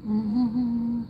Mm-hmm.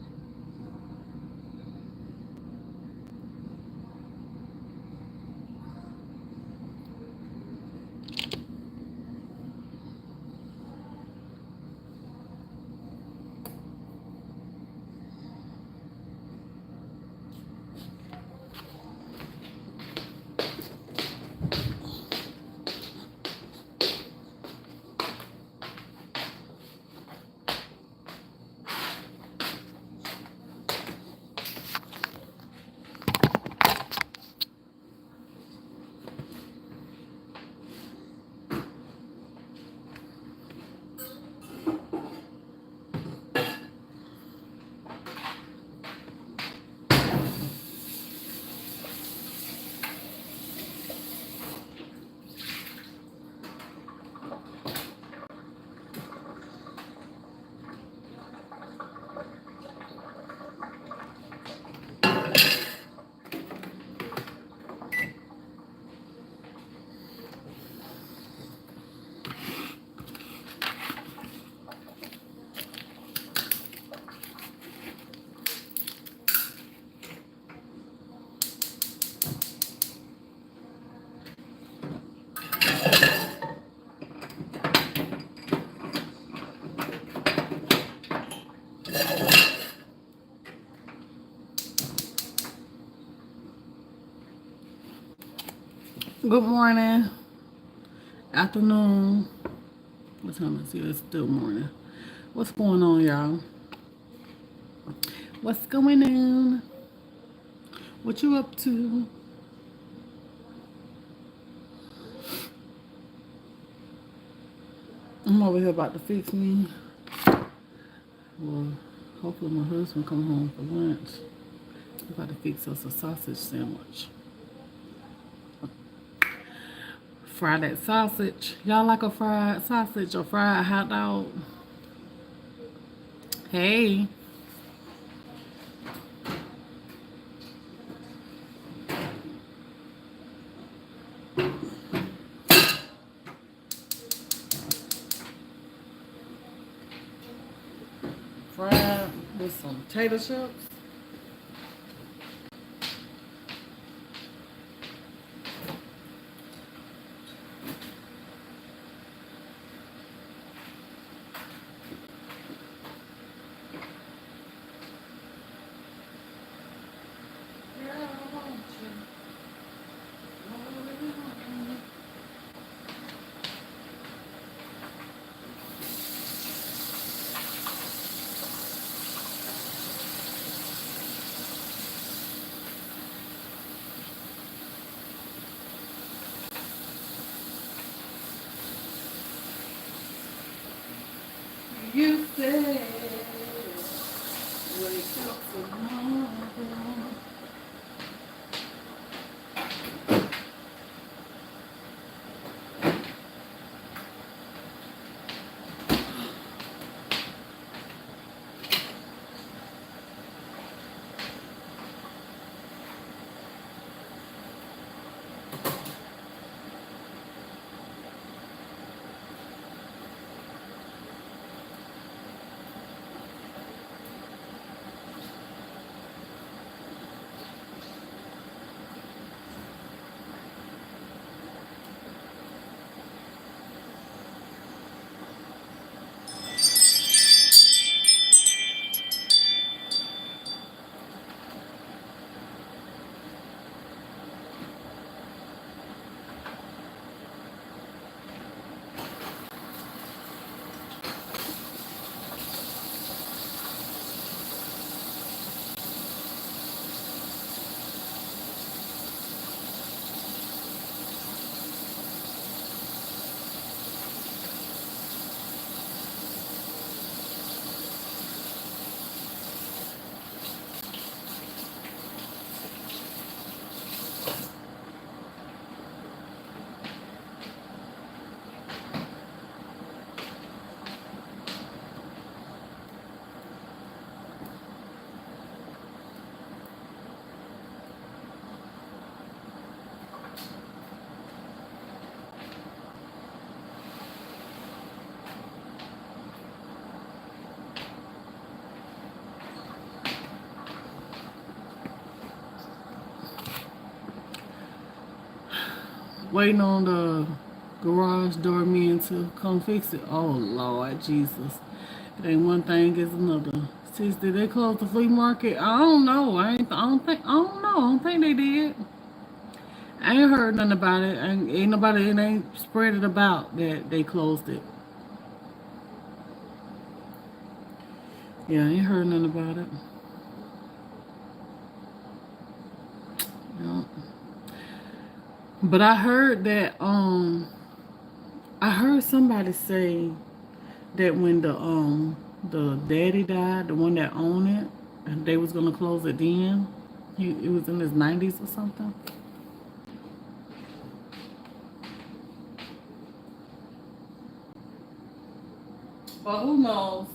Good morning, afternoon. What time is it? It's still morning. What's going on, y'all? What's going on? What you up to? I'm over here about to fix me. Well, hopefully my husband come home for lunch. I'm about to fix us a sausage sandwich. Fry that sausage. Y'all like a fried sausage or fried hot dog? Hey. Fried with some potato chips. You said, wake up tomorrow. waiting on the garage door men to come fix it. Oh Lord Jesus. It ain't one thing, it's another. Sis, did they close the flea market? I don't know. I don't know. I don't think they did. I ain't heard nothing about it. Ain't nobody, it ain't spread it about that they closed it. Yeah, I ain't heard nothing about it. Yeah. But I heard somebody say that when the daddy died, the one that owned it, and they was gonna close it then. It was in his 90s or something. But who knows?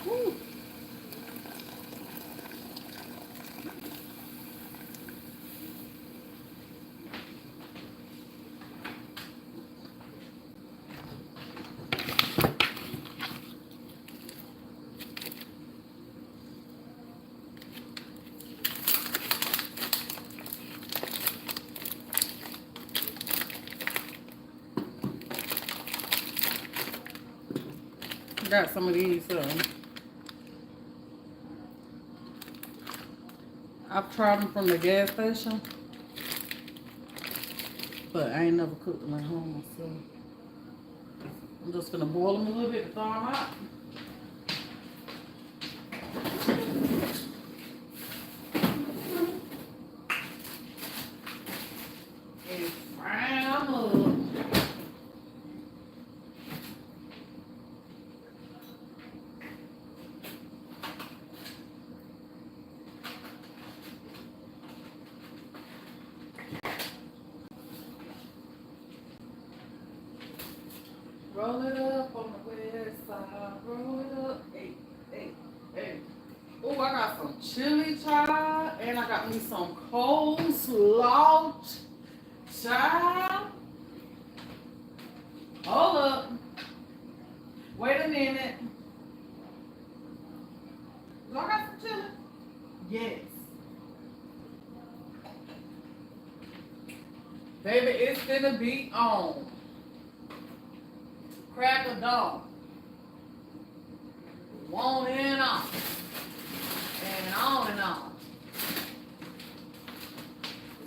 Whew. Got some of these. I've tried them from the gas station, but I ain't never cooked them at home. So I'm just gonna boil them a little bit to thaw them out. And fry them up. Roll it up on the west side. Roll it up. Hey, hey, hey. Oh, I got some chili child, and I got me some coleslaw child. Hold up. Wait a minute. Do I got some chili? Yes. Baby, it's gonna be on. Crack a dog. On and on. And on and on.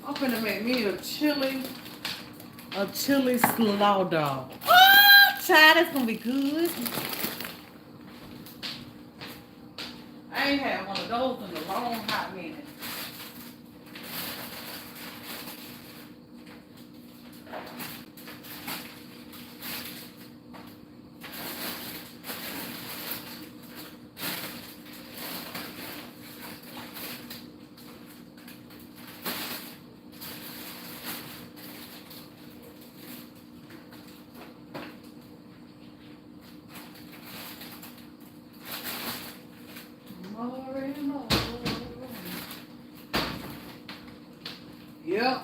I'm gonna make me a chili slaw dog. Oh, child, that's gonna be good. I ain't had one of those in a long hot minute. More and more. Yep.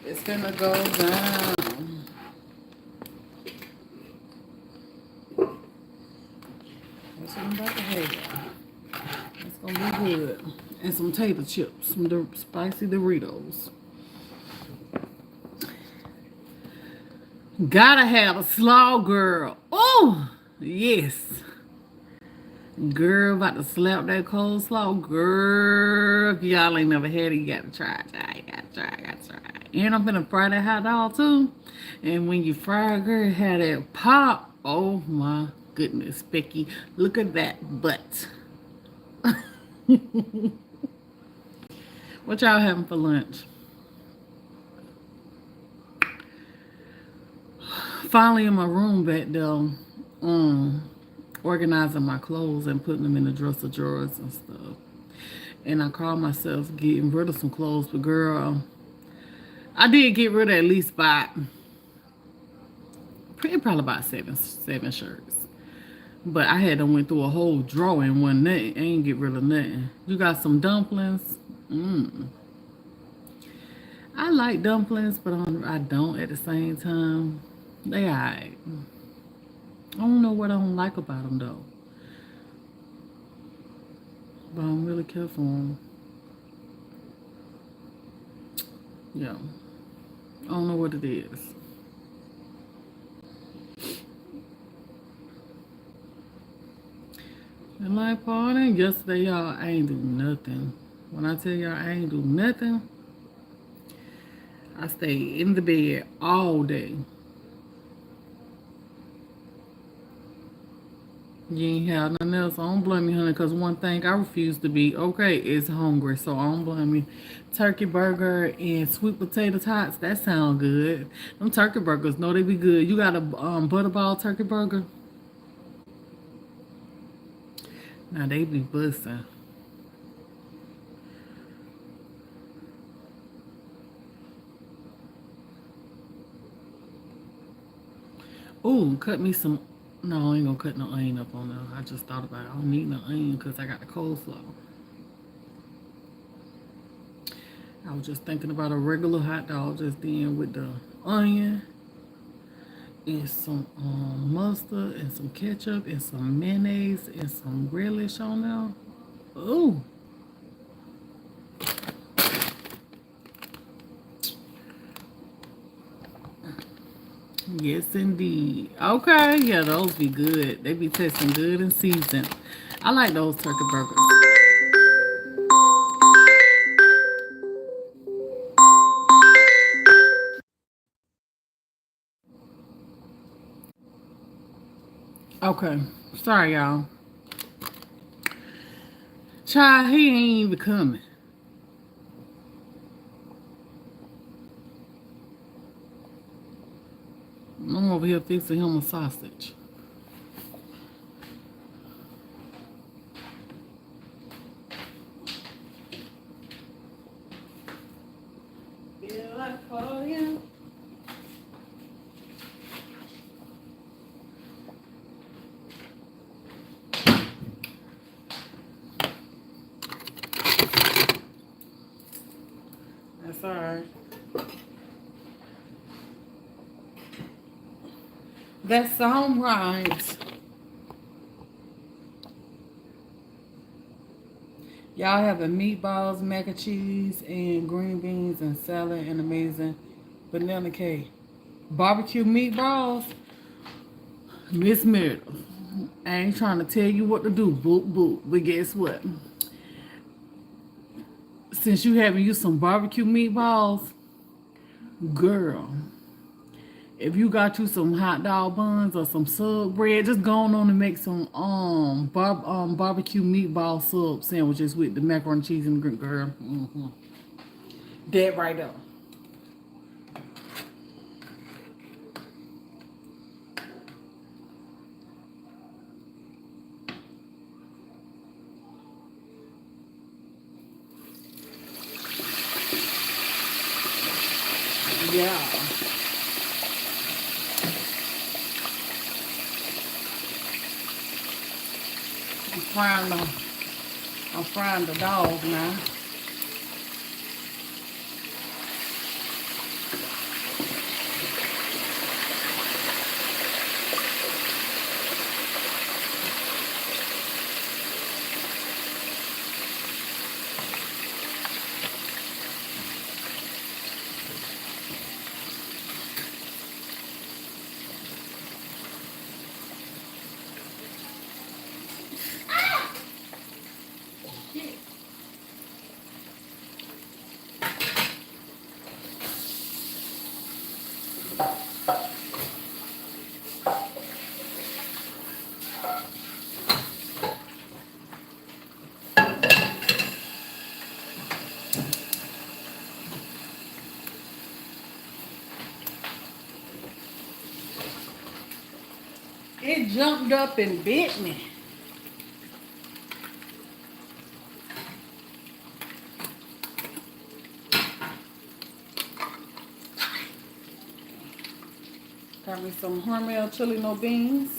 It's gonna go down. That's what I'm about to have. It's gonna be good. And some tater chips, some spicy Doritos. Gotta have a slaw girl. Oh, yes. Girl, about to slap that coleslaw. Girl, if y'all ain't never had it, you gotta try it. You gotta try it. And I'm gonna fry that hot dog too. And when you fry it, girl, have that pop. Oh my goodness, Becky, look at that butt. What y'all having for lunch? Finally in my room back there, organizing my clothes and putting them in the dresser drawers and stuff. And I called myself getting rid of some clothes, but girl, I did get rid of at least probably about seven shirts. But I had to went through a whole drawer and one nothing. I ain't get rid of nothing. You got some dumplings? I like dumplings, but I don't at the same time. They alright. I don't know what I don't like about them though. But I don't really care for them. Yeah. I don't know what it is. And like party yesterday, y'all, I ain't do nothing. When I tell y'all I ain't do nothing, I stayed in the bed all day. You ain't have nothing else. I don't blame you, honey, because one thing I refuse to be, okay, is hungry. So I don't blame you. Turkey burger and sweet potato tots, that sound good. Them turkey burgers, no, they be good. You got a butterball turkey burger? Now they be busting. Ooh, cut me some. No, I ain't gonna cut no onion up on there. I just thought about it. I don't need no onion because I got the coleslaw. I was just thinking about a regular hot dog just then with the onion and some mustard and some ketchup and some mayonnaise and some relish on there. Ooh. Yes, indeed. Okay, yeah, those be good. They be tasting good and seasoned. I like those turkey burgers. Okay, sorry, y'all. Child, he ain't even coming. I'm over here fixing him a sausage. Feel like falling. That's all right. That's all right. Y'all having meatballs, mac and cheese, and green beans, and salad, and amazing banana cake. Barbecue meatballs? Miss Myrtle. I ain't trying to tell you what to do, boop, boop. But guess what? Since you having you some barbecue meatballs, girl, if you got you some hot dog buns or some sub bread, just go on and make some barbecue meatball sub sandwiches with the macaroni cheese and the green, girl. That right there. Yeah. I'm frying the dog now. It jumped up and bit me. Got me some Hormel chili no beans.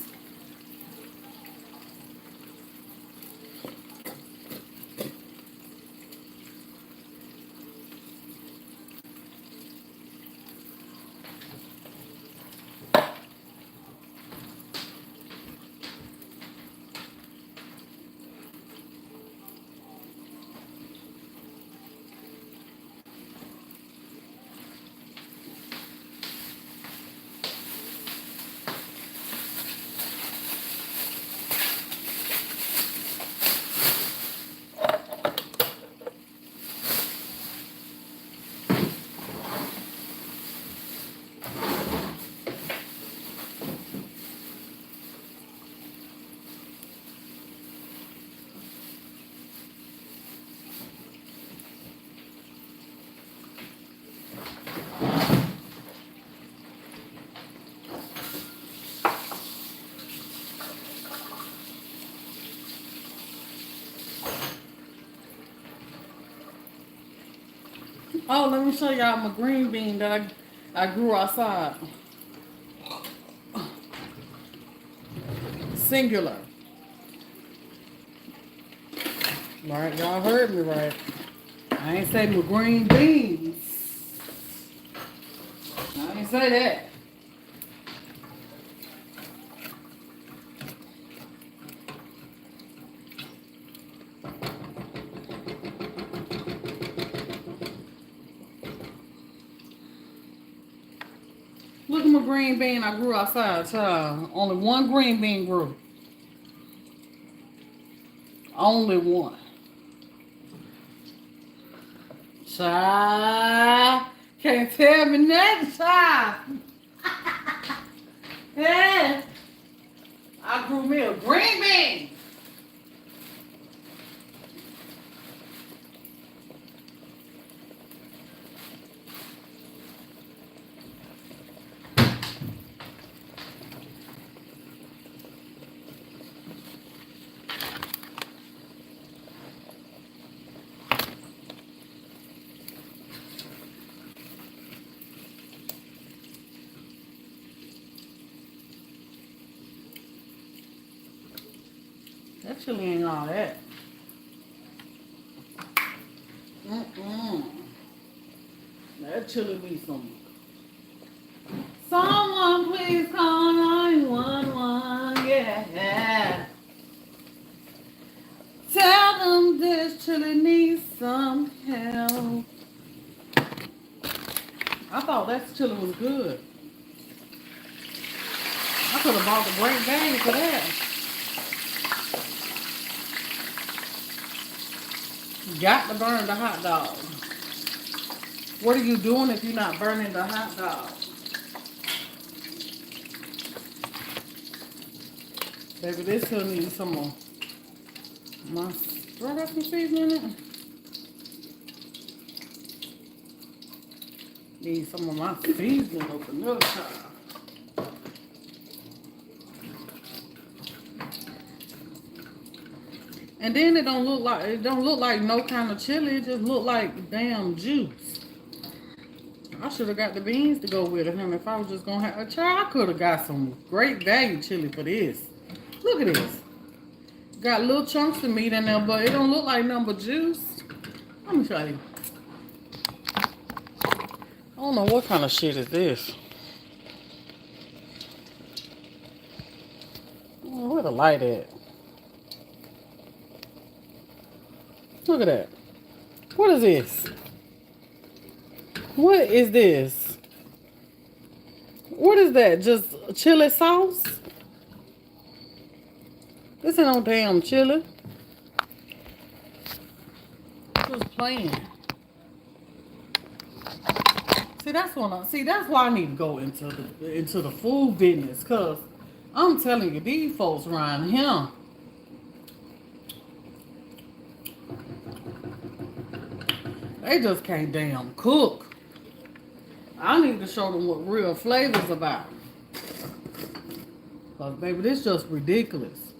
Oh, let me show y'all my green bean that I grew outside. Singular. Right, y'all heard me right. I ain't say my green beans. I ain't say that. Look at my green bean I grew outside, child. Only one green bean grew. Only one. Child. Can't tell me nothing, child. Yeah. I grew me a green bean. That chili ain't all that. That chili be some. Someone please call 911. Yeah. Tell them this chili needs some help. I thought that chili was good. I could have bought the great bag for that. Got to burn the hot dog. What are you doing if you're not burning the hot dog? Baby, this still needs some more. Do I got some seasoning in it? Need some of my seasoning up another time. And then it don't look like no kind of chili. It just look like damn juice. I should have got the beans to go with it, honey. If I was just gonna have a child, I could have got some great value chili for this. Look at this. Got little chunks of meat in there, but it don't look like nothing but juice. Let me show you. I don't know what kind of shit is this. Oh, where the light at? Look at that. What is this? What is this? What is that? Just chili sauce? This ain't no damn chili. Just playing. That's why I need to go into the food business, cause I'm telling you, these folks around here, they just can't damn cook. I need to show them what real flavor's about. Cause baby, this just ridiculous.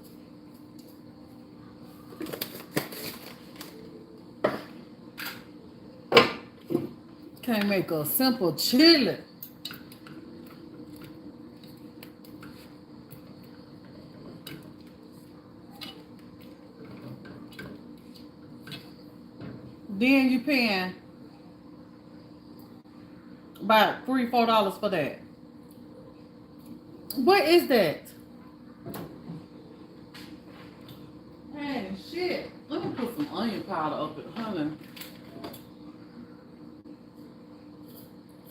Can't make a simple chili. Then you paying about $3-4 for that. What is that? Man, shit. Let me put some onion powder up it, honey.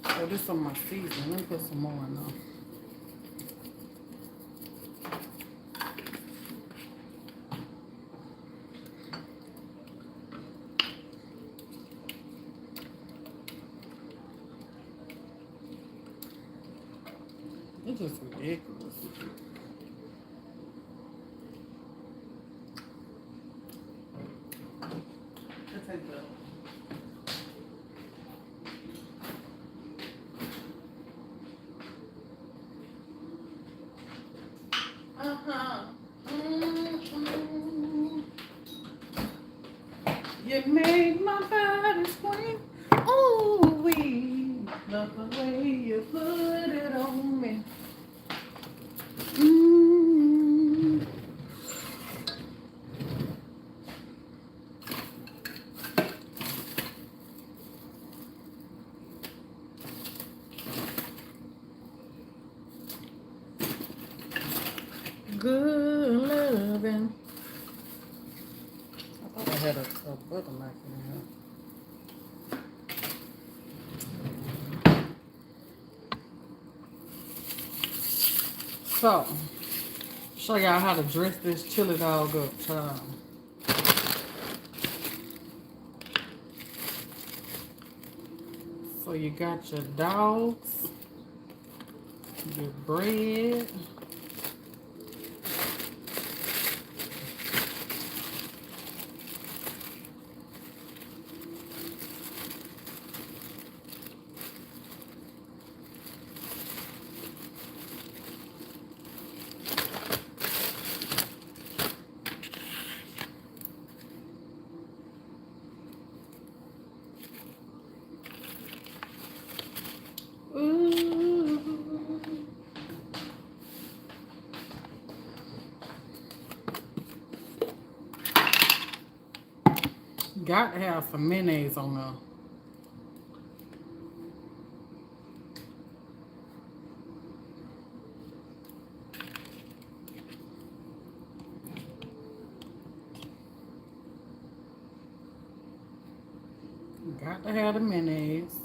Oh, this is my seasoning. Let me put some more in there. It's just ridiculous. Let's take that. You made my body scream. Ooh, we love the way you put it on me. Good loving. I thought I had a butter knife in here. So, show y'all how to dress this chili dog up, child. So you got your dogs, your bread. Got to have some mayonnaise on there. Got to have the mayonnaise.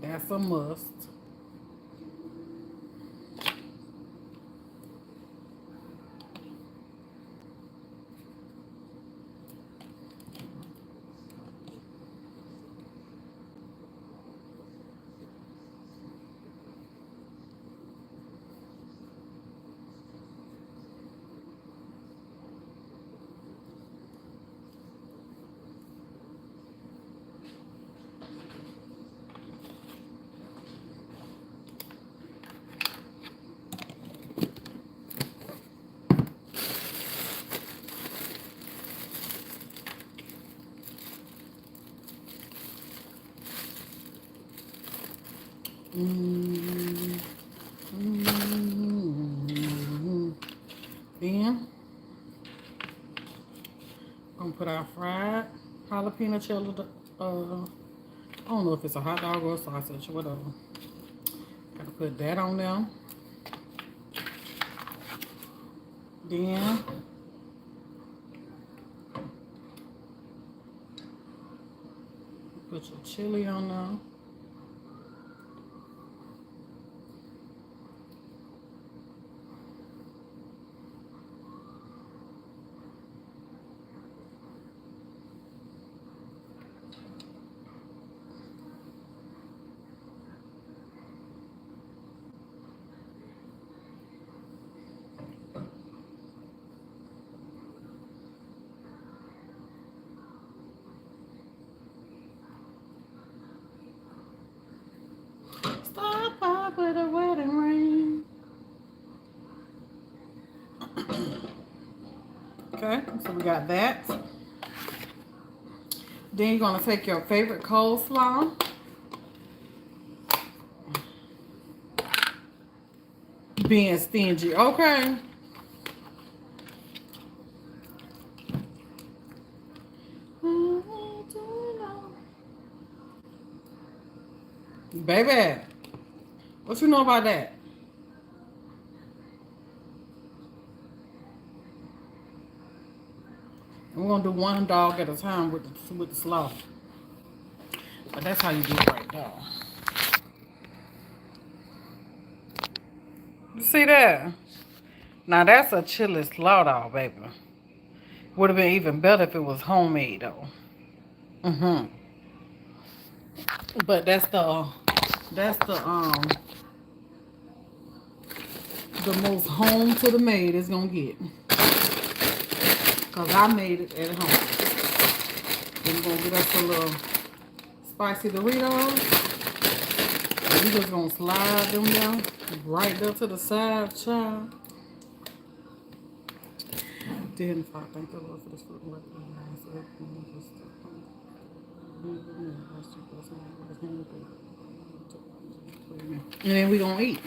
That's a must. Then I'm gonna put our fried jalapeno cheddar. I don't know if it's a hot dog or a sausage or whatever. Gotta put that on there. Then put your chili on there. So we got that. Then you're going to take your favorite coleslaw. Being stingy, okay? Baby, what you know about that? We're gonna do one dog at a time with the slaw. But that's how you do it right there. You see that? Now that's a chili slaw dog, baby. Would have been even better if it was homemade though. But that's the most home to the made it's gonna get. Cause I made it at home. Then we're gonna get us a little spicy Doritos. And we just gonna slide them down right there to the side, child. Then if I thank the Lord for this food, and then we gonna eat.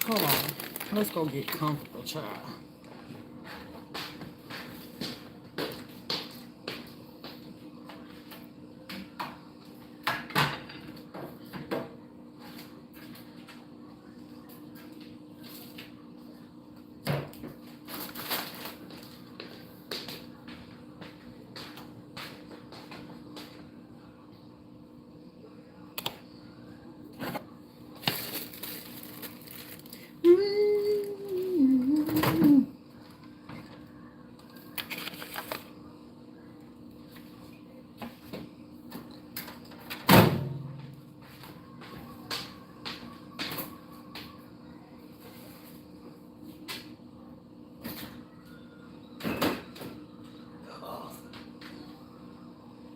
Hold on. Let's go get comfortable, child.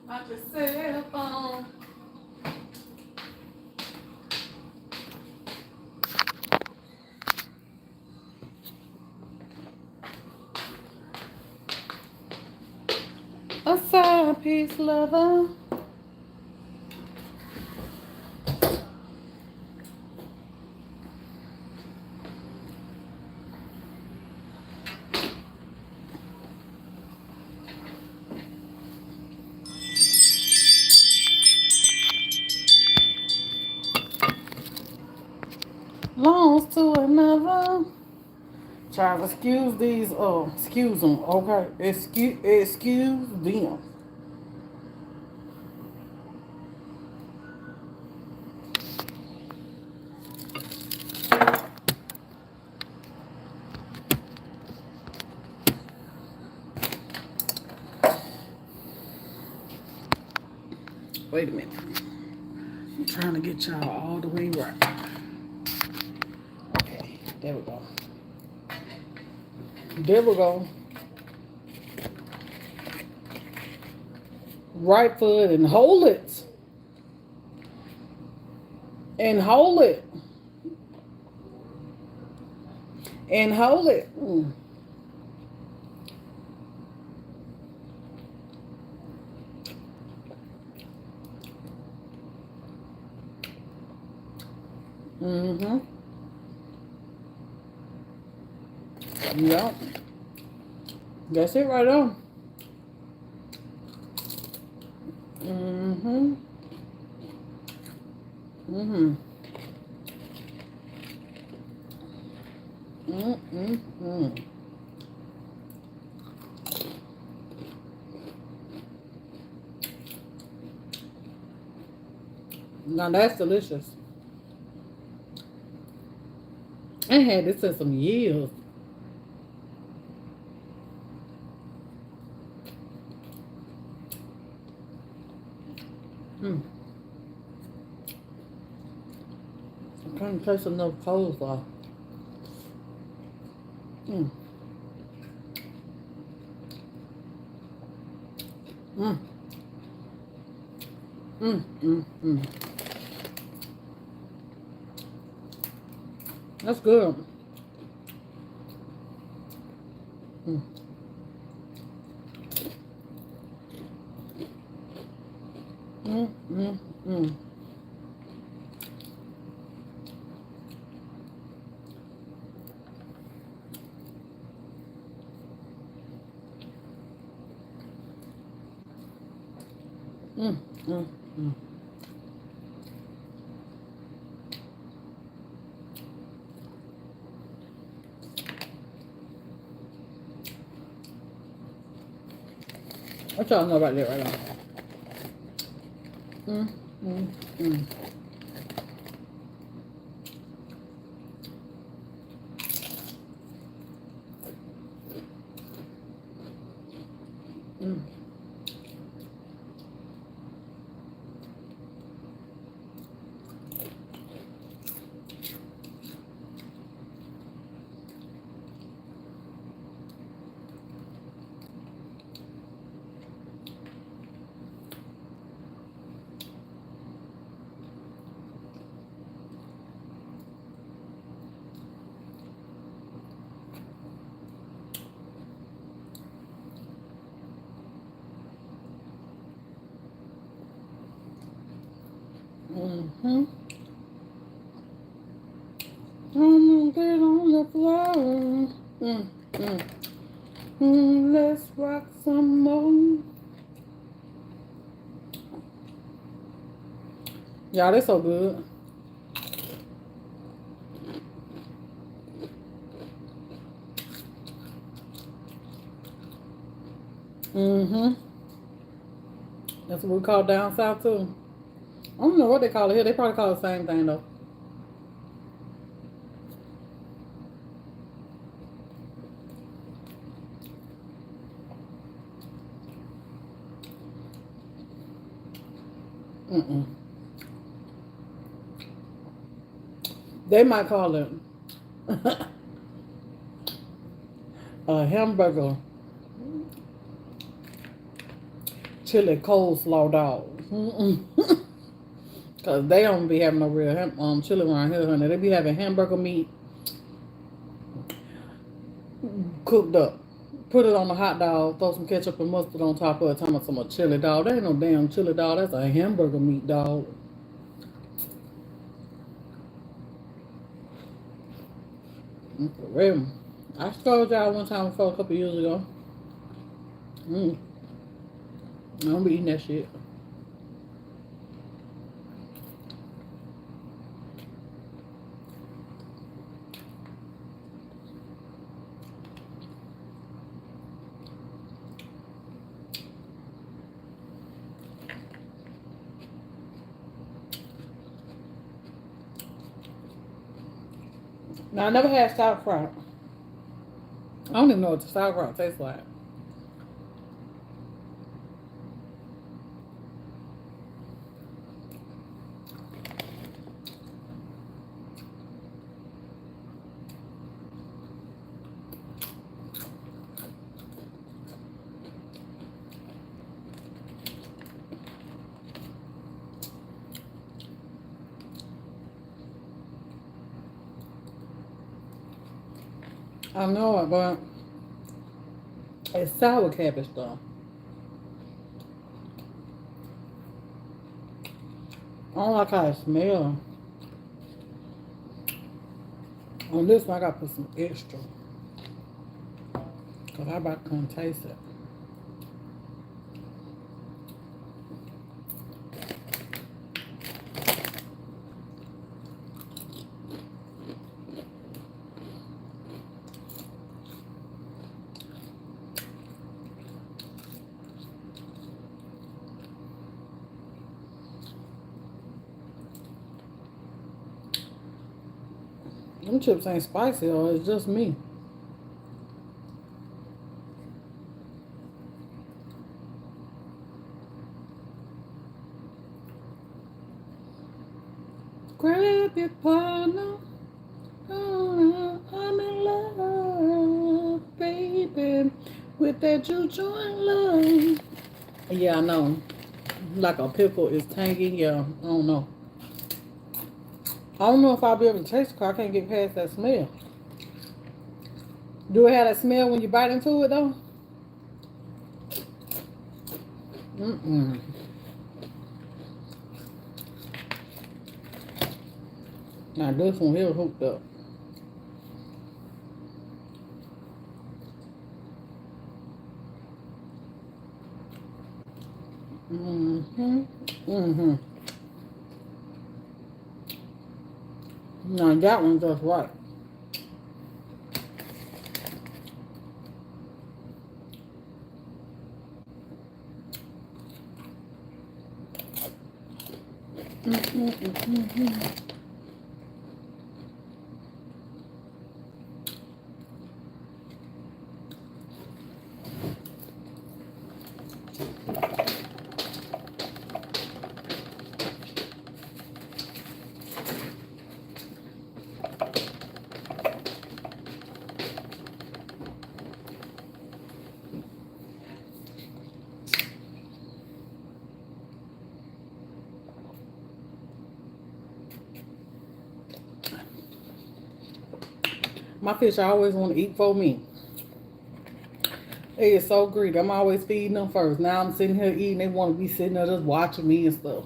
Not your cell phone. A side piece lover. Longs to another. Child, excuse these, excuse them, okay? Excuse them. Wait a minute. I'm trying to get y'all all the way right. Okay, there we go. There we go. Right foot and hold it. And hold it. And hold it. Mm-hmm. Yeah. That's it right on. Mm-hmm. Mm-hmm. Mm-hmm. Now that's delicious. I had this in some years. I can't taste enough coleslaw. Mm. Mm. Mm. Mm. Mm. That's good. Mm, mm, mm. Mm, mm, mm. What y'all know about that right now? Mm, mm, mm. Mm, mm-hmm. I'm gonna get on the floor. Mm, mm, let's rock some more. Y'all, they so good. Mm-hmm. That's what we call down south too. I don't know what they call it here. They probably call it the same thing though. Mm-mm. They might call it a hamburger chili coleslaw dog. Mm-mm. Cause they don't be having no real chili around here, honey. They be having hamburger meat cooked up. Put it on a hot dog, throw some ketchup and mustard on top of it, talking about some chili dog. That ain't no damn chili dog. That's a hamburger meat dog. For real. I told y'all one time before a couple years ago. Mm, I don't be eating that shit. Now I never had sauerkraut. I don't even know what the sauerkraut tastes like. I know it, but it's sour cabbage though. I don't like how it smells. On this one, I gotta put some extra. Cause I about couldn't taste it. Them chips ain't spicy, or it's just me. Grab your partner. Oh, I'm in love, baby, with that juju and love. Yeah, I know. Like a pickle is tangy. Yeah, I don't know. I don't know if I'll be able to taste it 'cause I can't get past that smell. Do it have that smell when you bite into it though? Mm-mm. Now this one here hooked up. Now that one just right. My fish I always want to eat for me. They is so greedy. I'm always feeding them first. Now I'm sitting here eating. They want to be sitting there just watching me and stuff.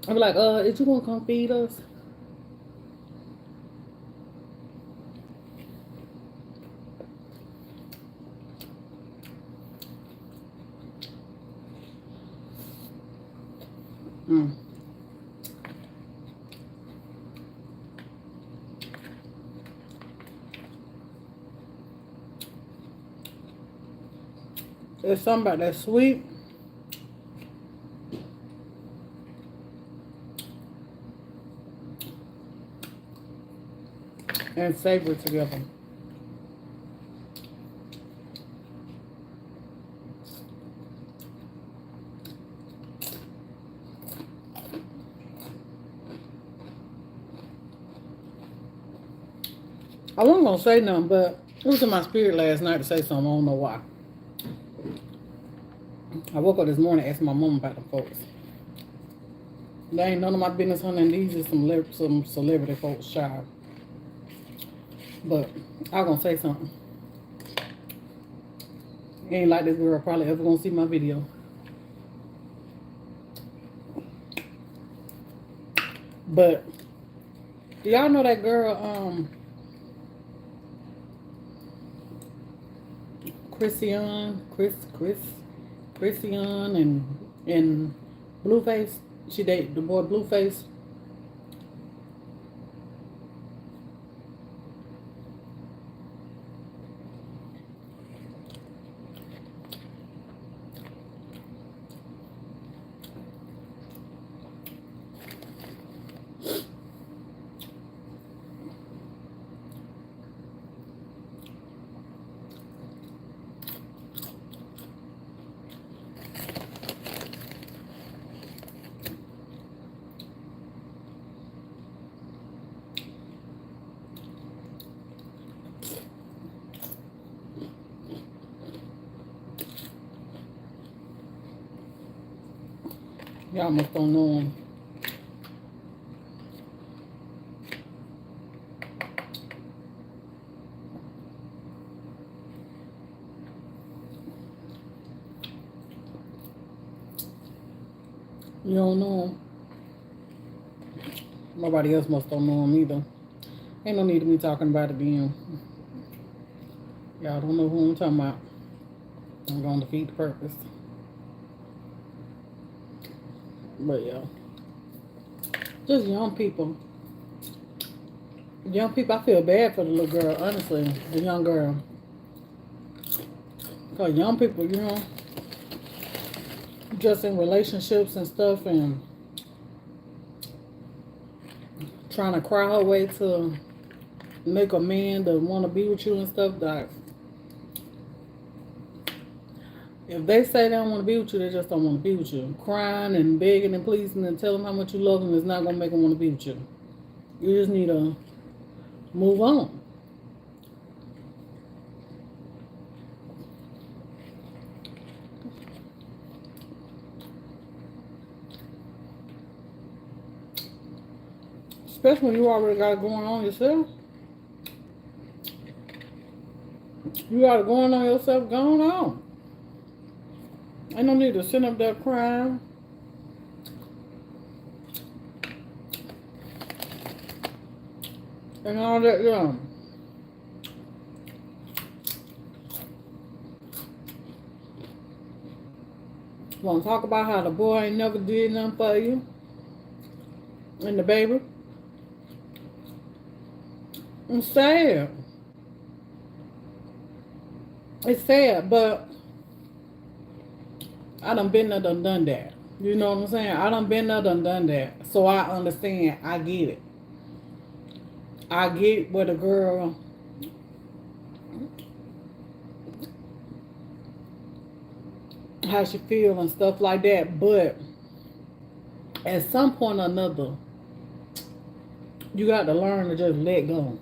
I'm like, is you gonna come feed us? There's something about that sweet and savory together. I wasn't gonna say nothing, but it was in my spirit last night to say something. I don't know why. I woke up this morning asking my mom about the folks. They ain't none of my business, honey, and these are some celebrity folks, child. But I was gonna say something. Ain't like this girl probably ever gonna see my video. But do y'all know that girl, Chrisean and Blueface? She dated the boy Blueface. Y'all must don't know him. You don't know him. Nobody else must don't know him either. Ain't no need to be talking about it then. Y'all don't know who I'm talking about. I'm gonna defeat the purpose. But yeah. Just young people. Young people, I feel bad for the little girl, honestly. The young girl. Because young people, you know, just in relationships and stuff and trying to cry her way to make a man to want to be with you and stuff. Like, if they say they don't want to be with you, they just don't want to be with you. Crying and begging and pleasing and telling them how much you love them is not going to make them want to be with you. You just need to move on. Especially when you already got it going on yourself. You got it going on yourself, going on. Ain't no need to sit up there crying. and all that. Want to talk about how the boy ain't never did nothing for you and the baby? It's sad. It's sad, but I done been there, done that. You know what I'm saying? I done been there, done that. So I understand. I get it. I get where the girl how she feel and stuff like that. But at some point or another, you got to learn to just let go.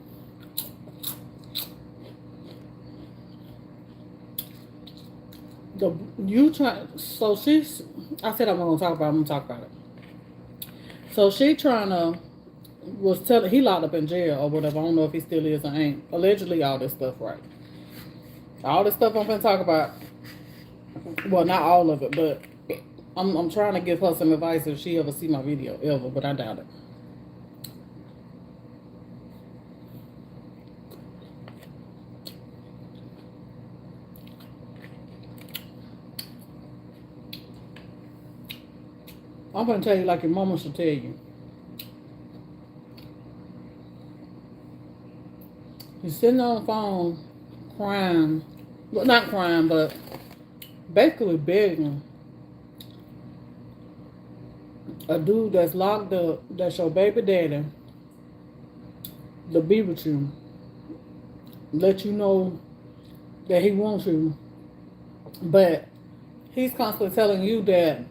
So she's, I said I'm gonna talk about it, I'm gonna talk about it. So she trying to, was telling, he locked up in jail or whatever, I don't know if he still is or ain't. Allegedly all this stuff, right? All this stuff I'm gonna talk about, well, not all of it, but I'm trying to give her some advice if she ever see my video, ever, but I doubt it. I'm gonna tell you like your mama should tell you. He's sitting on the phone crying. Well, not crying, but basically begging a dude that's locked up, that's your baby daddy, to be with you. Let you know that he wants you. But he's constantly telling you that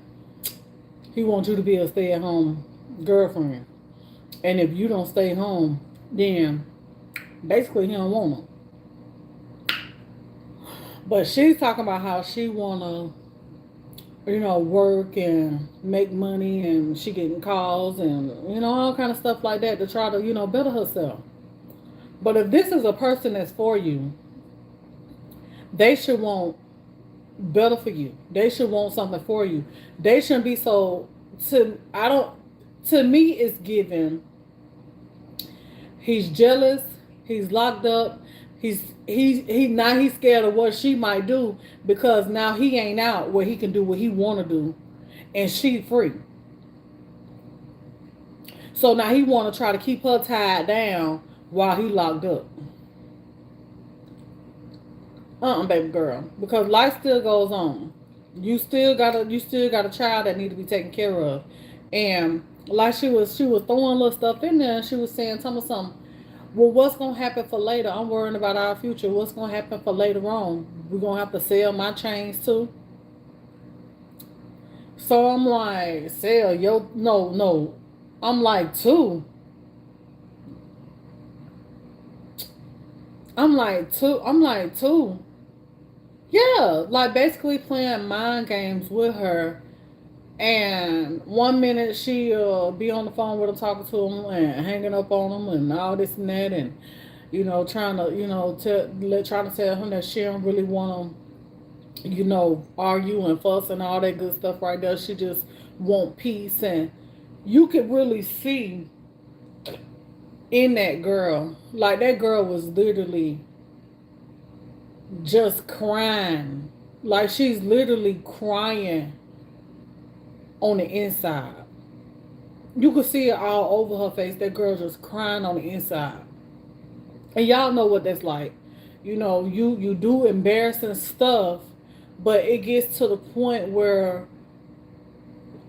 he wants you to be a stay-at-home girlfriend. And if you don't stay home, then basically he don't want her. But she's talking about how she wanna, work and make money, and she getting calls and, all kind of stuff like that to try to, better herself. But if this is a person that's for you, they should want better for you. They should want something for you. They shouldn't be so, to me it's given, he's jealous, he's locked up, he's scared of what she might do, because now he ain't out where he can do what he want to do and she free. So now he want to try to keep her tied down while he locked up. Baby girl, because life still goes on. You still got a child that need to be taken care of. And like she was throwing little stuff in there, and she was saying, tell me something. Well, what's gonna happen for later? I'm worrying about our future. What's gonna happen for later on? We're gonna have to sell my chains too. So I'm like, sell yo, no. I'm like, two. I'm like, two. Yeah, like basically playing mind games with her. And one minute she'll be on the phone with him, talking to him and hanging up on him and all this and that, and trying to trying to tell him that she don't really want to argue and fuss and all that good stuff right there. She just want peace, and you could really see in that girl, like that girl was literally just crying, like she's literally crying on the inside. You could see it all over her face. That girl just crying on the inside. And y'all know what that's like. You do embarrassing stuff, but it gets to the point where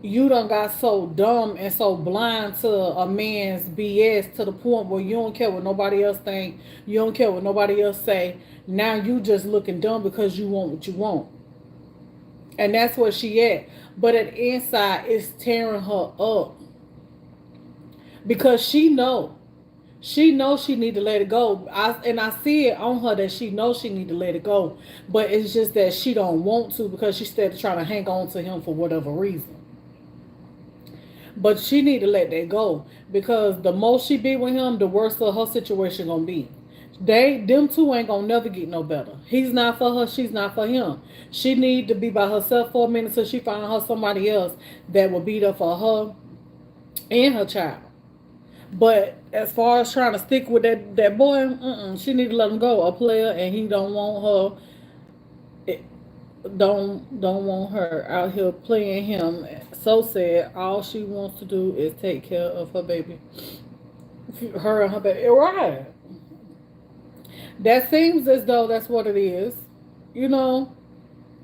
you done got so dumb and so blind to a man's BS, to the point where you don't care what nobody else think. You don't care what nobody else say. Now you just looking dumb because you want what you want. And that's where she at. But at the inside, it's tearing her up. Because she knows she need to let it go. I see it on her that she knows she need to let it go. But it's just that she don't want to, because she's still trying to hang on to him for whatever reason. But she need to let that go, because the more she be with him, the worse her situation gonna be. Them two ain't gonna never get no better. He's not for her, she's not for him. She need to be by herself for a minute till she find her somebody else that will be there for her and her child. But as far as trying to stick with that boy, she need to let him go. A player, and he don't want her. It, don't want her out here playing him. So sad. All she wants to do is take care of her baby. Her and her baby. Right. That seems as though that's what it is. You know,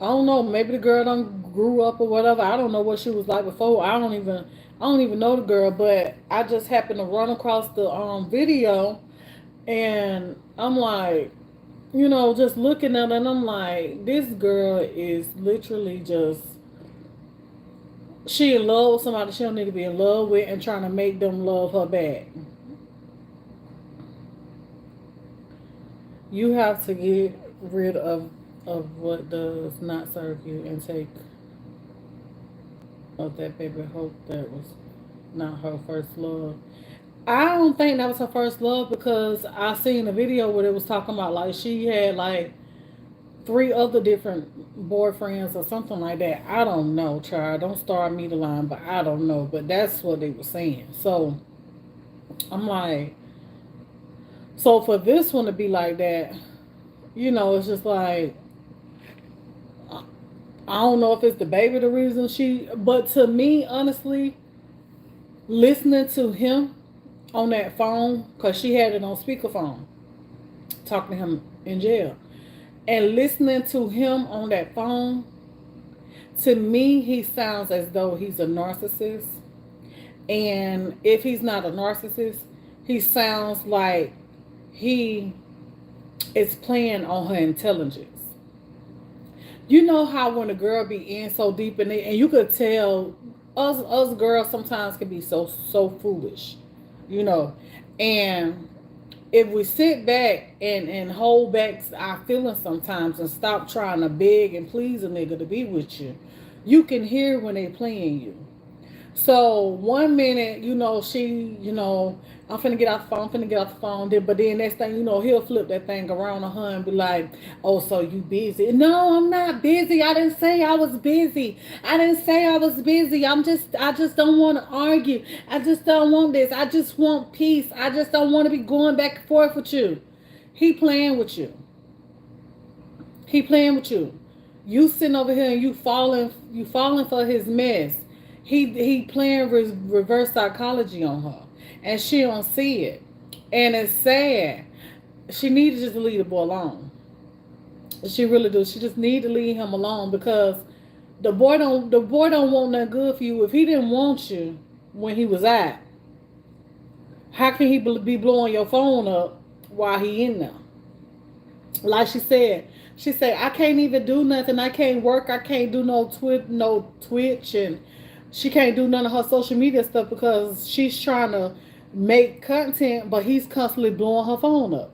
I don't know. Maybe the girl done grew up or whatever. I don't know what she was like before. I don't even know the girl. But I just happened to run across the video, and I'm like, just looking at her, and I'm like, this girl is literally just she in love with somebody she don't need to be in love with, and trying to make them love her back. You have to get rid of what does not serve you and take of that baby. Hope that was not her first love. I don't think that was her first love because I seen a video where it was talking about like she had like three other different boyfriends or something like that. I don't know, child. Don't start me the line, but I don't know. But that's what they were saying. So I'm like, so for this one to be like that, it's just like I don't know if it's the baby the reason but to me, honestly, listening to him on that phone, because she had it on speakerphone, talking to him in jail, and listening to him on that phone, to me, he sounds as though he's a narcissist. And if he's not a narcissist, he sounds like he is playing on her intelligence. You know how when a girl be in so deep in it, and you could tell us girls sometimes can be so foolish, you know. And if we sit back and hold back our feelings sometimes and stop trying to beg and please a nigga to be with you, you can hear when they playing you. So one minute, I'm finna get off the phone, finna get off the phone. But then next thing you know, he'll flip that thing around on her and be like, "Oh, so you busy?" No, I'm not busy. I didn't say I was busy. I didn't say I was busy. I just don't want to argue. I just don't want this. I just want peace. I just don't want to be going back and forth with you. He playing with you. He playing with you. You sitting over here and you falling for his mess. He playing reverse psychology on her, and she don't see it, and it's sad. She need to just leave the boy alone. She really do. She just need to leave him alone because the boy don't want nothing good for you. If he didn't want you when he was out, how can he be blowing your phone up while he in there? Like she said, I can't even do nothing. I can't work. I can't do no Twitch, and she can't do none of her social media stuff because she's trying to make content, but he's constantly blowing her phone up.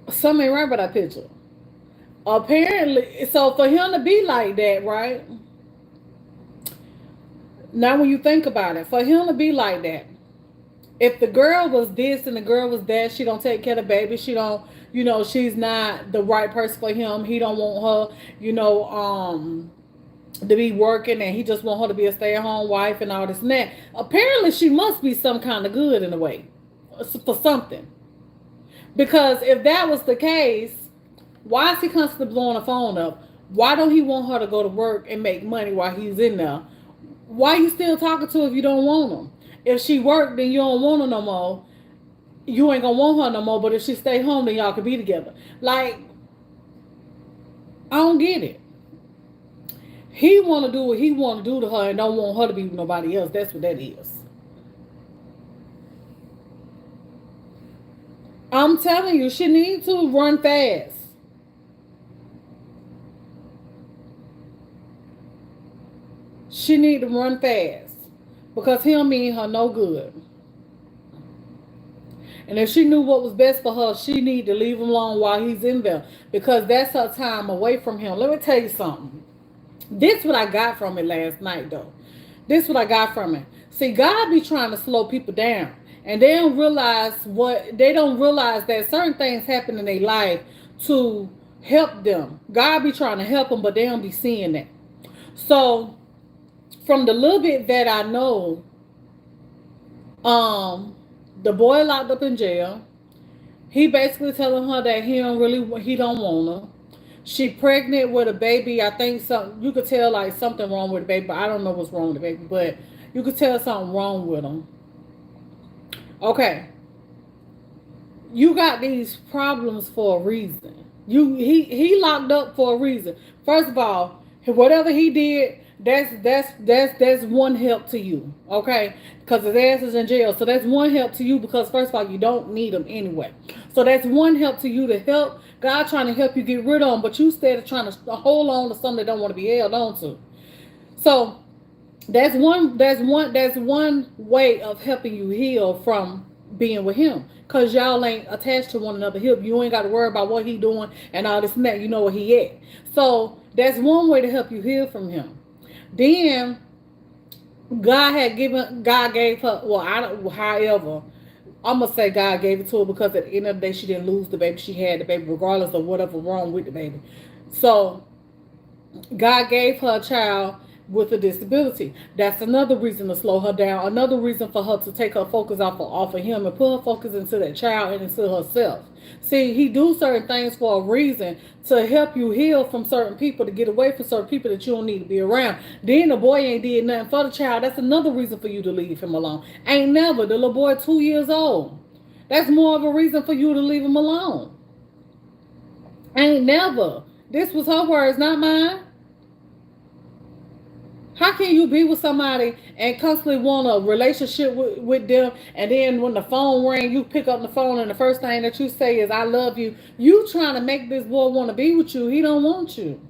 Something ain't right about that picture. Apparently, so for him to be like that, right? Now, when you think about it, for him to be like that, if the girl was this and the girl was that, she don't take care of the baby, she don't, she's not the right person for him. He don't want her, to be working, and he just want her to be a stay-at-home wife and all this and that. Apparently, she must be some kind of good in a way for something. Because if that was the case, why is he constantly blowing the phone up? Why don't he want her to go to work and make money while he's in there? Why you still talking to her if you don't want him? If she worked, then you don't want her no more. You ain't gonna want her no more. But if she stay home, then y'all could be together. Like, I don't get it. He want to do what he want to do to her and don't want her to be with nobody else. That's what that is. I'm telling you, she needs to run fast. She need to run fast because he don't mean her no good. And if she knew what was best for her, she need to leave him alone while he's in there because that's her time away from him. Let me tell you something. This what I got from it last night, though. This what I got from it. See, God be trying to slow people down, and they don't realize that certain things happen in their life to help them. God be trying to help them, but they don't be seeing that. So from the little bit that I know, um, the boy locked up in jail. He basically telling her that he don't want her. She pregnant with a baby. I think something you could tell like something wrong with the baby. But I don't know what's wrong with the baby, but you could tell something wrong with him. Okay, you got these problems for a reason. He locked up for a reason. First of all, whatever he did, that's one help to you, okay? Because his ass is in jail, so that's one help to you. Because first of all, you don't need him anyway. So that's one help to you to help God trying to help you get rid of him, but you instead of trying to hold on to something that don't want to be held on to. So that's one way of helping you heal from being with him. Cause y'all ain't attached to one another. You ain't got to worry about what he doing and all this and that. You know where he at. So that's one way to help you heal from him. Then God gave her. Well, I don't. However, I'm gonna say God gave it to her because at the end of the day, she didn't lose the baby. She had the baby regardless of whatever wrong with the baby. So God gave her a child with a disability. That's another reason to slow her down. Another reason for her to take her focus off of him and put her focus into that child and into herself. See, he do certain things for a reason to help you heal from certain people, to get away from certain people that you don't need to be around. Then the boy ain't did nothing for the child. That's another reason for you to leave him alone. Ain't never. The little boy 2 years old. That's more of a reason for you to leave him alone. Ain't never. This was her words, not mine. How can you be with somebody and constantly want a relationship with them, and then when the phone rings, you pick up the phone and the first thing that you say is "I love you"? You trying to make this boy want to be with you? He don't want you.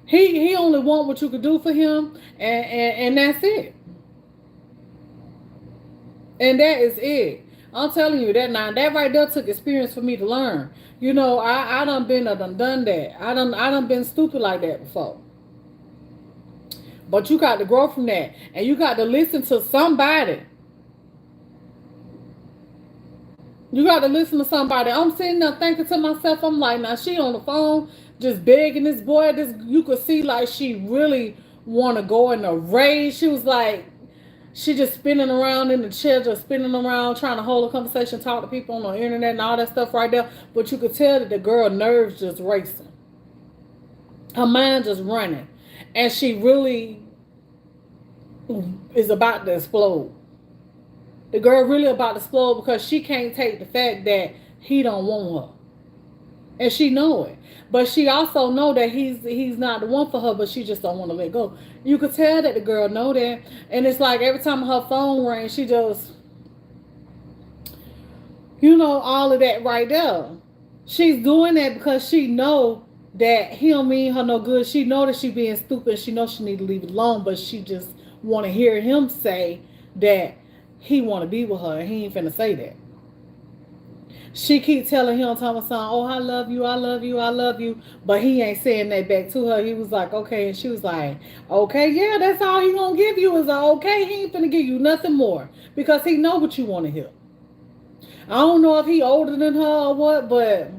He only want what you could do for him, and that's it. And that is it. I'm telling you that now. That right there took experience for me to learn. You know, I done that. I done been stupid like that before. But you got to grow from that. And you got to listen to somebody. You got to listen to somebody. I'm sitting there thinking to myself, I'm like, now she on the phone just begging this boy. This you could see like she really want to go in a rage. She was like, she just spinning around in the chair, just spinning around, trying to hold a conversation, talk to people on the internet and all that stuff right there. But you could tell that the girl nerves just racing. Her mind just running. And she really is about to explode. The girl really about to explode because she can't take the fact that he don't want her. And she know it. But she also know that he's not the one for her, but she just don't want to let go. You could tell that the girl know that. And it's like every time her phone rings, she just, all of that right there. She's doing that because she know that he don't mean her no good. She know that she being stupid. She know she need to leave it alone, but she just want to hear him say that he want to be with her, and he ain't finna say that. She keep telling him, telling son, "Oh, I love you, I love you, I love you," but he ain't saying that back to her. He was like, "Okay," and she was like, "Okay, yeah, that's all he gonna give you is a okay. He ain't finna give you nothing more because he know what you want to hear." I don't know if he older than her or what, but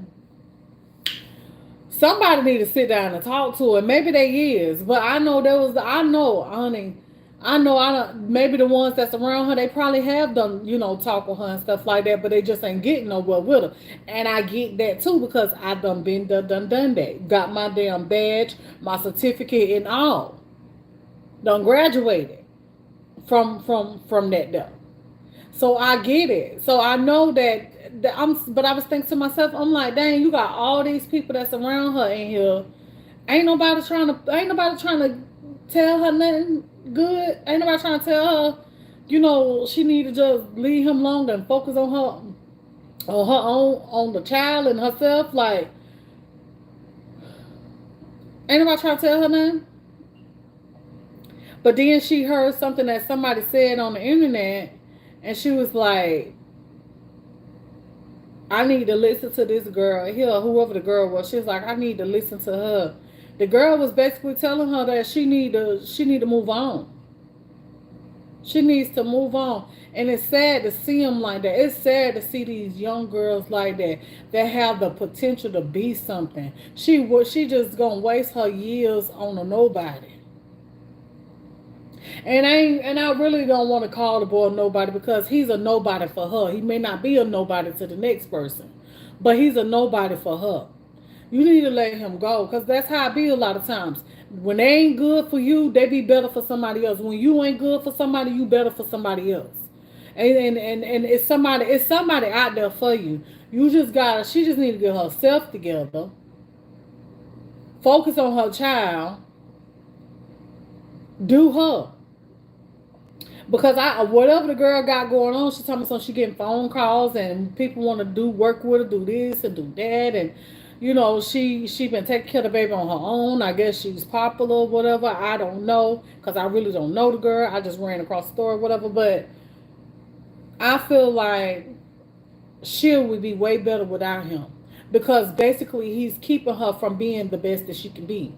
somebody need to sit down and talk to her. Maybe they is, but I know honey. I know maybe the ones that's around her, they probably have done, talk with her and stuff like that, but they just ain't getting nowhere with her. And I get that too because I done done that. Got my damn badge, my certificate and all. Done graduated from that though. So I get it. So I know that but I was thinking to myself, I'm like, dang, you got all these people that's around her in here. Ain't nobody trying to tell her nothing good. Ain't nobody trying to tell her, she need to just leave him alone and focus on her own, on the child and herself. Like, ain't nobody trying to tell her nothing. But then she heard something that somebody said on the internet, and she was like, I need to listen to this girl here, whoever the girl was. She was like, I need to listen to her. The girl was basically telling her that she need to move on. She needs to move on. And it's sad to see them like that. It's sad to see these young girls like that have the potential to be something. She just gonna waste her years on a nobody. And I really don't want to call the boy nobody because he's a nobody for her. He may not be a nobody to the next person, but he's a nobody for her. You need to let him go because that's how I be a lot of times. When they ain't good for you, they be better for somebody else. When you ain't good for somebody, you better for somebody else. And it's somebody out there for you. You just gotta she just need to get herself together, focus on her child, do her. Because I whatever the girl got going on, she told me so she getting phone calls and people want to do work with her, do this and do that, and she been taking care of the baby on her own. I guess she's popular, whatever. I don't know because I really don't know the girl. I just ran across the store, whatever. But I feel like she would be way better without him because basically he's keeping her from being the best that she can be,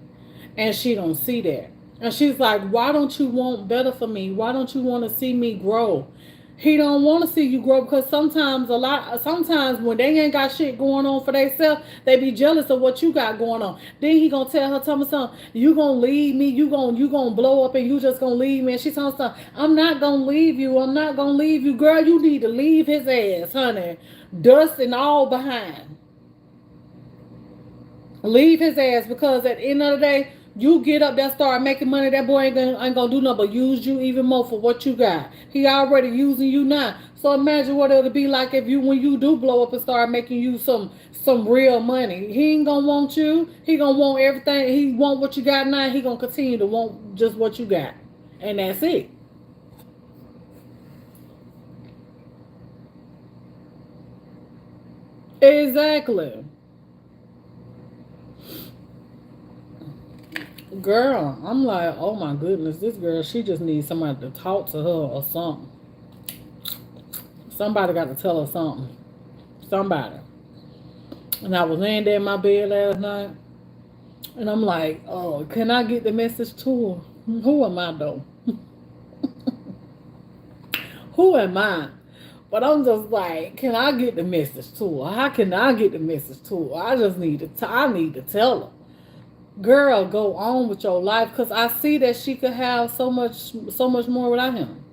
and she don't see that. And she's like, why don't you want better for me? Why don't you want to see me grow? He don't want to see you grow because sometimes when they ain't got shit going on for themselves, they be jealous of what you got going on. Then he gonna tell her, tell me something, you gonna leave me, you gonna blow up and you just gonna leave me. And she tells her, I'm not gonna leave you, I'm not gonna leave you. Girl, you need to leave his ass, honey. Dust and all behind. Leave his ass because at the end of the day, you get up there, start making money. That boy ain't gonna do nothing but use you even more for what you got. He already using you now. So imagine what it'll be like if you when you do blow up and start making you some real money. He ain't gonna want you. He gonna want everything. He want what you got now. He gonna continue to want just what you got, and that's it. Exactly. Girl, I'm like, oh my goodness, this girl, she just needs somebody to talk to her or something. Somebody got to tell her something. Somebody. And I was laying there in my bed last night, and I'm like, oh, can I get the message to her? Who am I though? Who am I? But I'm just like, can I get the message to her? How can I get the message to her? I just need to. I need to tell her. Girl, go on with your life because I see that she could have so much more without him.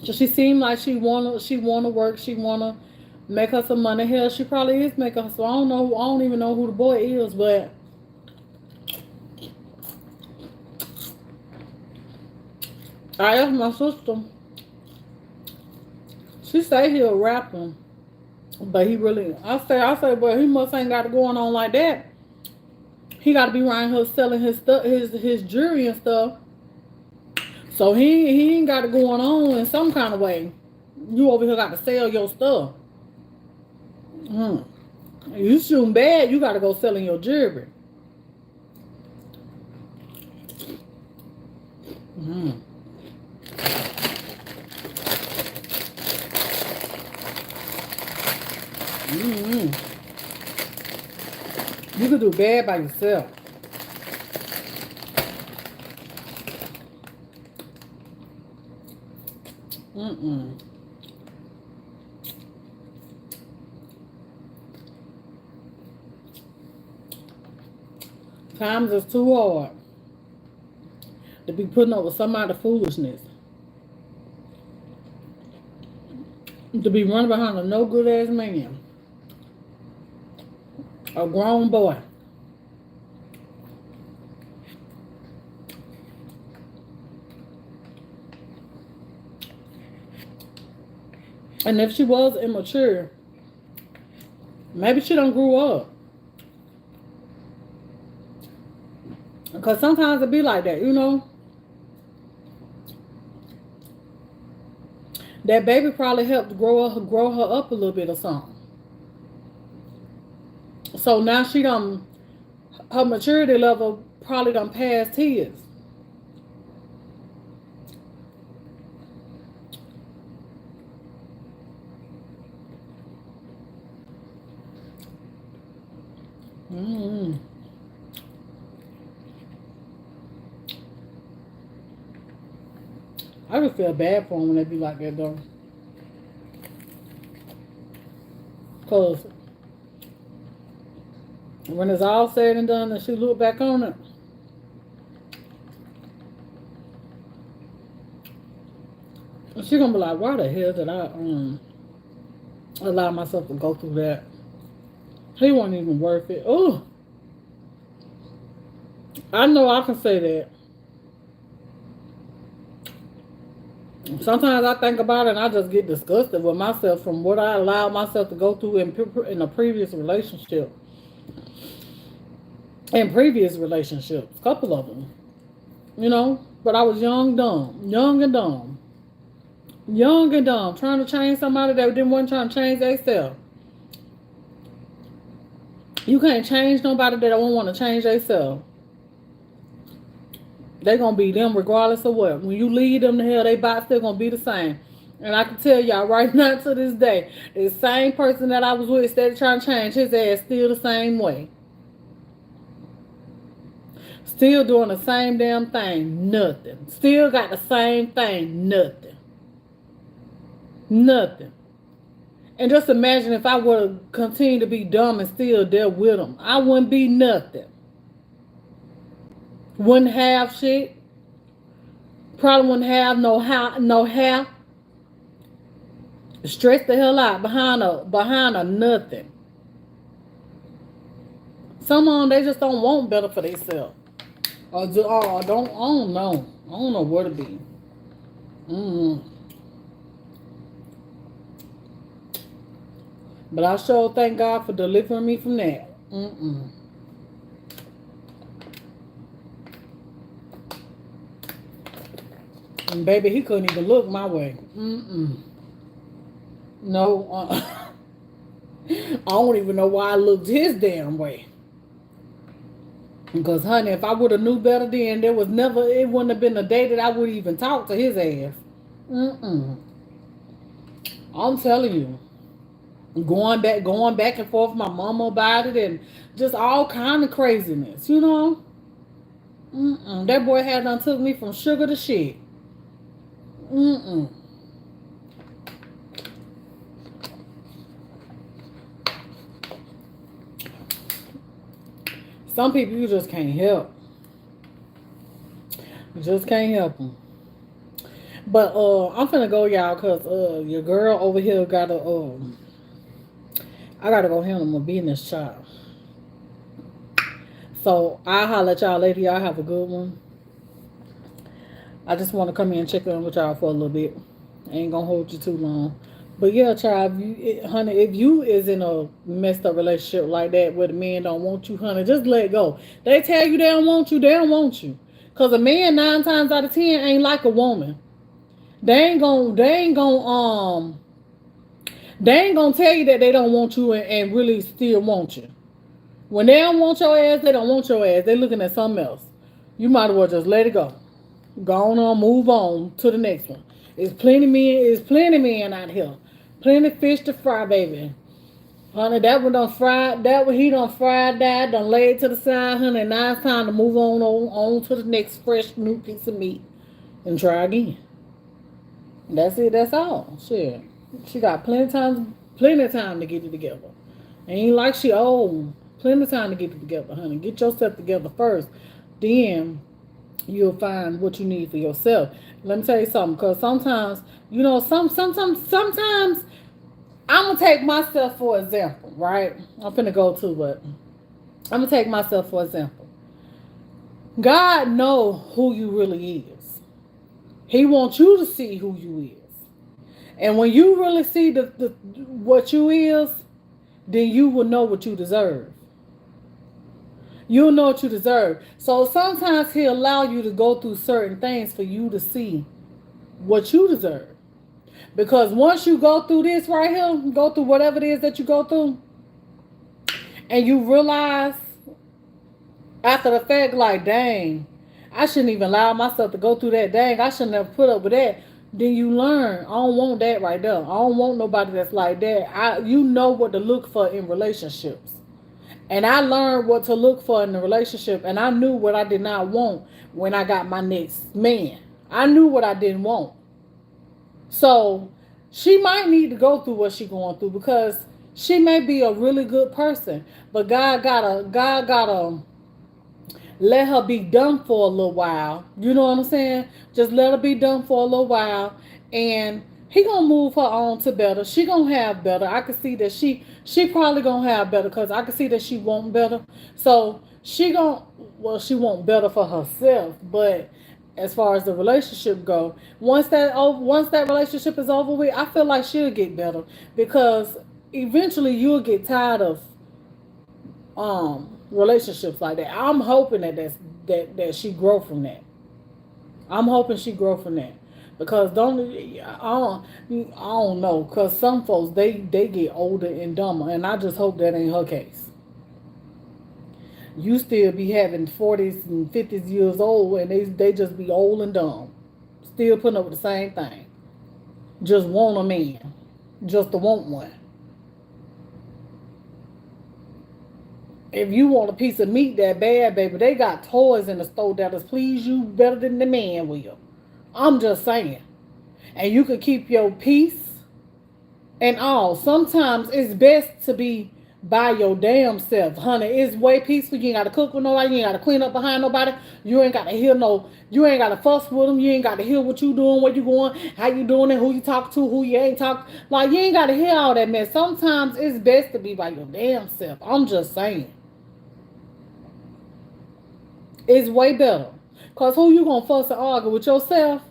So she seemed like she wanna work, she wanna make her some money. Hell, she probably is making. So I don't know. I don't even know who the boy is, but I asked my sister. She say he a rapper, but he really. I say, but he must ain't got it going on like that. He got to be around here selling his stuff, his jewelry and stuff. So he ain't got it going on in some kind of way. You over here got to sell your stuff. Mm. You shooting bad, you got to go selling your jewelry. Mm. Mm-hmm. You could do bad by yourself. Mm-mm. Times is too hard to be putting up with somebody's foolishness. To be running behind a no good ass man. A grown boy. And if she was immature, maybe she don't grew up. Because sometimes it be like that. That baby probably helped grow her up a little bit or something. So now her maturity level probably done past his. Mm-hmm. I just feel bad for them when they be like that though. Cause when it's all said and done and she look back on it, She gonna be like, why the hell did I allow myself to go through that? He wasn't even worth it. Oh, I know I can say that. Sometimes I think about it and I just get disgusted with myself from what I allowed myself to go through in a previous relationship. In previous relationships, a couple of them, you know. But I was young and dumb, trying to change somebody that didn't want to try to change themselves. You can't change nobody that don't want to change themselves. They gonna be them regardless of what. When you lead them to hell, they body still gonna be the same. And I can tell y'all right now to this day, the same person that I was with instead of trying to change his ass still the same way. Still doing the same damn thing. Nothing. Still got the same thing. Nothing. Nothing. And just imagine if I would have continued to be dumb and still there with him. I wouldn't be nothing. Wouldn't have shit. Probably wouldn't have no hair. Stress the hell out behind a nothing. Some of them, they just don't want better for themselves. Or I don't know. I don't know where to be. But I sure thank God for delivering me from that. And baby, he couldn't even look my way. No. I don't even know why I looked his damn way. Because, honey, if I would have knew better then, it wouldn't have been a day that I would even talk to his ass. I'm telling you. Going back and forth with my mama about it and just all kind of craziness, you know? That boy had done took me from sugar to shit. Some people you just can't help. You just can't help them. But I'm finna go, y'all, cause your girl over here I gotta go handle my business, child. So I'll holler at y'all later. Y'all have a good one. I just want to come in and check in with y'all for a little bit. I ain't gonna hold you too long. But yeah, child, honey, if you is in a messed up relationship like that where the man don't want you, honey, just let go. They tell you they don't want you, they don't want you. Cause a man 9 times out of 10 ain't like a woman. They ain't gonna tell you that they don't want you and really still want you. When they don't want your ass, they don't want your ass. They looking at something else. You might as well just let it go. Go on, move on to the next one. It's plenty men out here. Plenty fish to fry, baby. Honey, that one done fried. That one he done fried that. Done laid to the side, honey. Now it's time to move on to the next fresh new piece of meat and try again. That's it. That's all. Shit. She got plenty of time to get it together. Ain't like she old. Plenty of time to get it together, honey. Get yourself together first. Then you'll find what you need for yourself. Let me tell you something, because sometimes, you know, sometimes I'm gonna take myself for example, right? I'm finna go to it. I'm gonna take myself for example. God know who you really is. He wants you to see who you is. And when you really see the what you is, then you will know what you deserve. You'll know what you deserve. So sometimes he'll allow you to go through certain things for you to see what you deserve. Because once you go through this right here, go through whatever it is that you go through, and you realize after the fact, like, dang, I shouldn't even allow myself to go through that. Dang, I shouldn't have put up with that. Then you learn, I don't want that right there. I don't want nobody that's like that. You know what to look for in relationships. And I learned what to look for in the relationship. And I knew what I did not want when I got my next man. I knew what I didn't want. So she might need to go through what she's going through, because she may be a really good person. But God gotta let her be done for a little while. You know what I'm saying? Just let her be done for a little while. and he gonna move her on to better. She gonna have better. I can see that she probably gonna have better because I can see that she want better. So she gonna well she want better for herself, but as far as the relationship go, once that relationship is over with, I feel like she'll get better because eventually you'll get tired of relationships like that. I'm hoping that she grow from that. I'm hoping she grow from that because I don't know because some folks they get older and dumber and I just hope that ain't her case. You still be having 40s and 50s years old and they just be old and dumb, still putting up with the same thing. Just want a man, just to want one. If you want a piece of meat that bad, baby, they got toys in the store that'll please you better than the man will. I'm just saying. And you could keep your peace and all. Sometimes it's best to be by your damn self, honey. It's way peaceful. You ain't gotta cook with nobody. You ain't gotta clean up behind nobody. You ain't gotta hear no. You ain't gotta fuss with them. You ain't gotta hear what you doing, where you going, how you doing it, who you talk to, who you ain't talk. Like you ain't gotta hear all that mess. Sometimes it's best to be by your damn self. I'm just saying. It's way better. Cause who you gonna fuss and argue with yourself?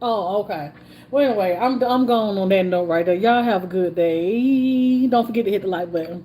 Oh, okay. Well, anyway, I'm going on that note right there. Y'all have a good day. Don't forget to hit the like button.